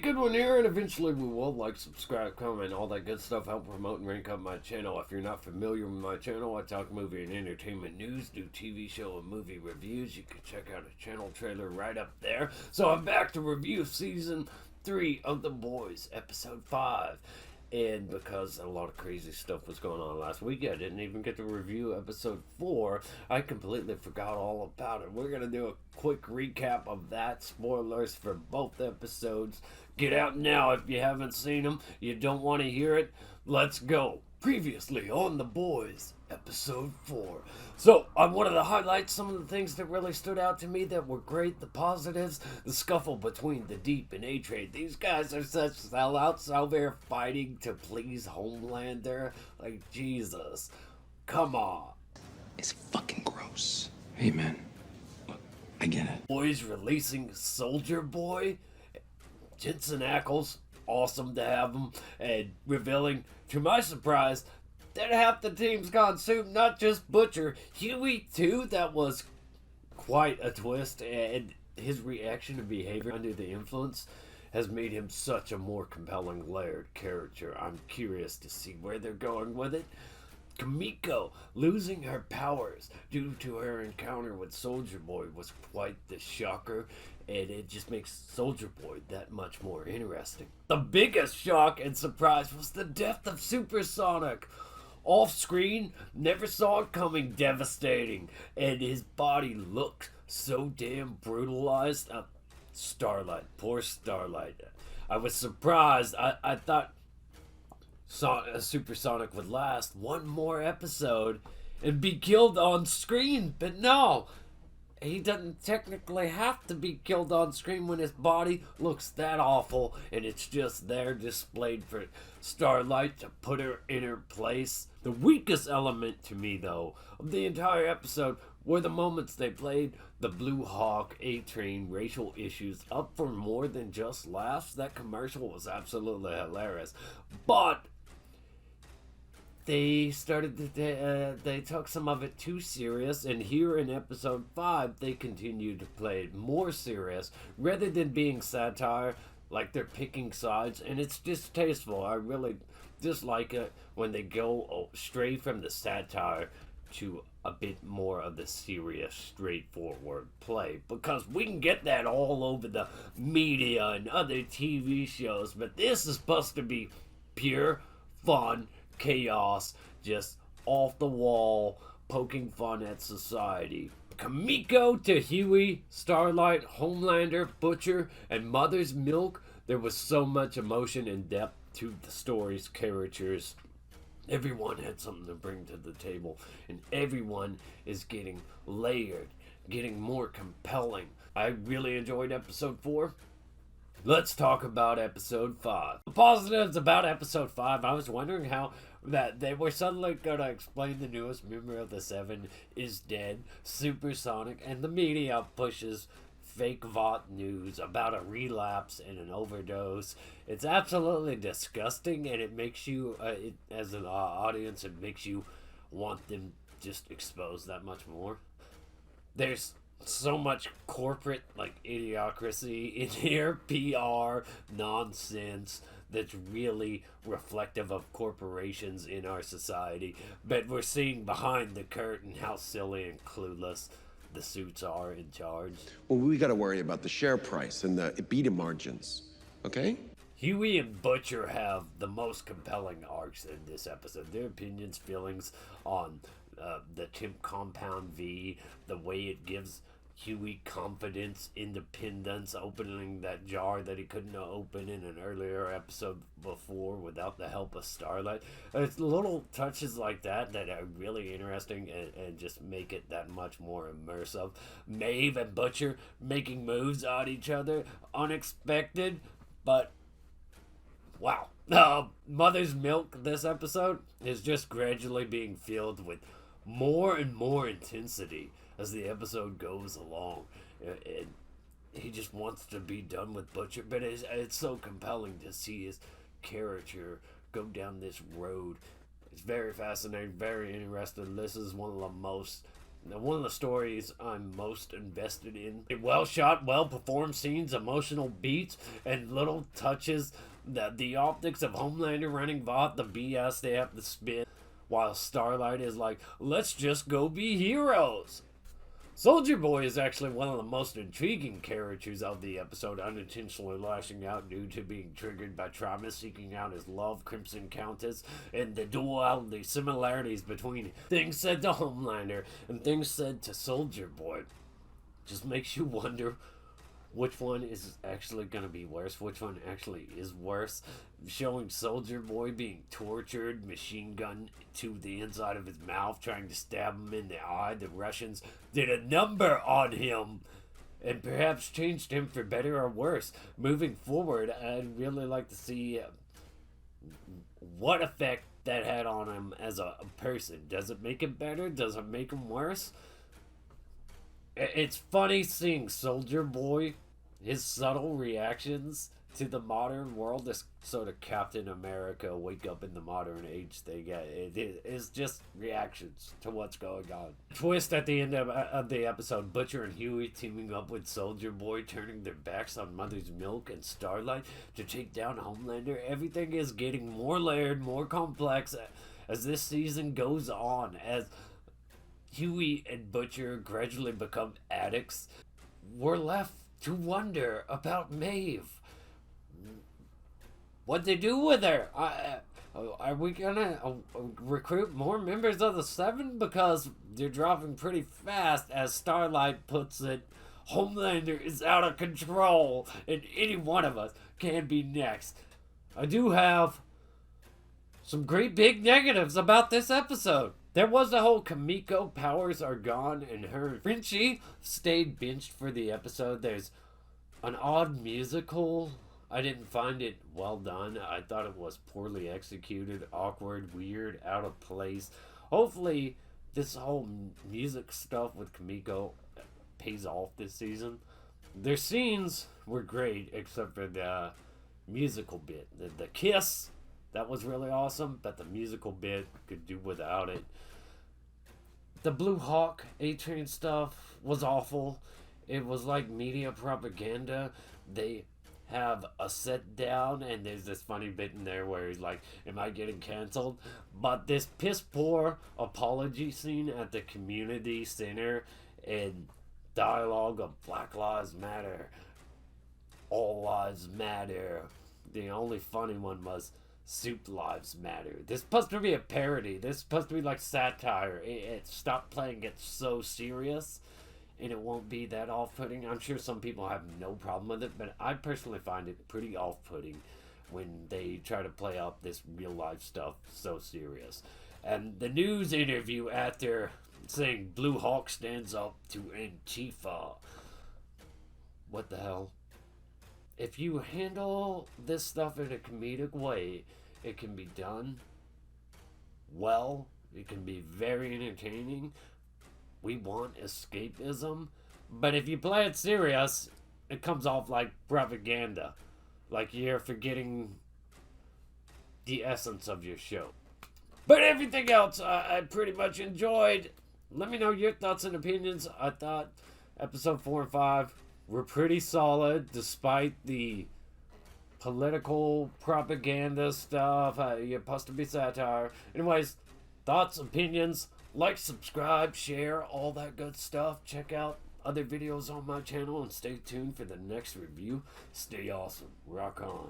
good one here, and eventually we will like, subscribe, comment, all that good stuff. Help promote and rank up my channel. If you're not familiar with my channel, I talk movie and entertainment news, do TV show and movie reviews. You can check out a channel trailer right up there. So I'm back to review season 3 of The Boys, episode 5. And because a lot of crazy stuff was going on last week, I didn't even get to review episode 4. I completely forgot all about it. We're going to do a quick recap of that. Spoilers for both episodes. Get out now if you haven't seen them. You don't want to hear it. Let's go. Previously on The Boys, episode 4. So, I wanted to highlight some of the things that really stood out to me that were great. The positives, the scuffle between the Deep and A-Train. These guys are such sellouts out there fighting to please Homelander. Like, Jesus. Come on. It's fucking gross. Hey, man. Look, I get it. Boys releasing Soldier Boy. Jensen Ackles. Awesome to have him. And revealing, to my surprise, that half the team's gone Supe, not just Butcher. Huey, too, that was quite a twist, and his reaction and behavior under the influence has made him such a more compelling, layered character. I'm curious to see where they're going with it. Kimiko losing her powers due to her encounter with Soldier Boy was quite the shocker, and it just makes Soldier Boy that much more interesting. The biggest shock and surprise was the death of Supersonic. Off screen, never saw it coming, devastating, and his body looked so damn brutalized. Starlight, poor Starlight. I was surprised. I thought Supersonic would last one more episode and be killed on screen, but no. He doesn't technically have to be killed on screen when his body looks that awful, and it's just there displayed for Starlight to put her in her place. The weakest element to me, though, of the entire episode were the moments they played the Blue Hawk A-Train racial issues up for more than just laughs. That commercial was absolutely hilarious. But they took some of it too serious, and here in episode 5, they continued to play it more serious, rather than being satire, like they're picking sides, and it's distasteful. I really dislike it when they go stray from the satire to a bit more of the serious, straightforward play, because we can get that all over the media and other TV shows, but this is supposed to be pure fun, chaos, just off the wall, poking fun at society. Kimiko to Huey, Starlight, Homelander, Butcher, and Mother's Milk. There was so much emotion and depth to the story's characters. Everyone had something to bring to the table, and everyone is getting layered, getting more compelling. I really enjoyed episode 4. Let's talk about episode 5. The positives about episode 5, I was wondering how that they were suddenly going to explain the newest member of the 7 is dead, Supersonic, and the media pushes fake VOT news about a relapse and an overdose. It's absolutely disgusting, and it makes you, as an audience, it makes you want them just exposed that much more. There's so much corporate, idiocracy in here, PR nonsense that's really reflective of corporations in our society. But we're seeing behind the curtain how silly and clueless the suits are in charge. Well, we got to worry about the share price and the EBITDA margins, okay? Huey and Butcher have the most compelling arcs in this episode. Their opinions, feelings on the Temp Compound V, the way it gives Huey confidence, independence, opening that jar that he couldn't open in an earlier episode before without the help of Starlight. It's little touches like that that are really interesting and just make it that much more immersive. Maeve and Butcher making moves on each other, unexpected, but wow. Mother's Milk this episode is just gradually being filled with more and more intensity as the episode goes along. He just wants to be done with Butcher, but it's so compelling to see his character go down this road. It's very fascinating, very interesting. This is one of the most Now, one of the stories I'm most invested in. Well shot, well performed scenes, emotional beats, and little touches. The optics of Homelander running Vought, the BS they have to spin, while Starlight is like, let's just go be heroes. Soldier Boy is actually one of the most intriguing characters of the episode, unintentionally lashing out due to being triggered by trauma, seeking out his love, Crimson Countess, and the duality similarities between things said to Homelander and things said to Soldier Boy. Just makes you wonder which one is actually going to be worse, which one actually is worse. Showing Soldier Boy being tortured, machine gun to the inside of his mouth, trying to stab him in the eye. The Russians did a number on him and perhaps changed him for better or worse. Moving forward, I'd really like to see what effect that had on him as a person. Does it make him better? Does it make him worse? It's funny seeing Soldier Boy, his subtle reactions to the modern world, this sort of Captain America wake up in the modern age thing. It is just reactions to what's going on. Twist at the end of the episode, Butcher and Huey teaming up with Soldier Boy, turning their backs on Mother's Milk and Starlight to take down Homelander. Everything is getting more layered, more complex as this season goes on, as Huey and Butcher gradually become addicts. We're left to wonder about Maeve. What they do with her? Are we gonna recruit more members of the Seven? Because they're dropping pretty fast, as Starlight puts it. Homelander is out of control, and any one of us can be next. I do have some great big negatives about this episode. There was the whole Kamiko powers are gone, and her Frenchie stayed benched for the episode. There's an odd musical. I didn't find it well done. I thought it was poorly executed, awkward, weird, out of place. Hopefully, this whole music stuff with Kamiko pays off this season. Their scenes were great, except for the musical bit. The kiss, that was really awesome, but the musical bit could do without it. The Blue Hawk A-Train stuff was awful. It was like media propaganda. They have a sit down, and there's this funny bit in there where he's like, am I getting canceled? But this piss poor apology scene at the community center and dialogue of Black Lives Matter, all lives matter. The only funny one was Supe Lives Matter. This is supposed to be a parody. This is supposed to be like satire. Stop playing it so serious, and it won't be that off-putting. I'm sure some people have no problem with it, but I personally find it pretty off-putting when they try to play up this real-life stuff so serious. And the news interview after saying Blue Hawk stands up to Antifa. What the hell? If you handle this stuff in a comedic way, it can be done well. It can be very entertaining. We want escapism. But if you play it serious, it comes off like propaganda. Like you're forgetting the essence of your show. But everything else I pretty much enjoyed. Let me know your thoughts and opinions. I thought episode 4 and 5 were pretty solid, despite the political propaganda stuff. You're supposed to be satire. Anyways, thoughts, opinions, like, subscribe, share, all that good stuff. Check out other videos on my channel and stay tuned for the next review. Stay awesome. Rock on.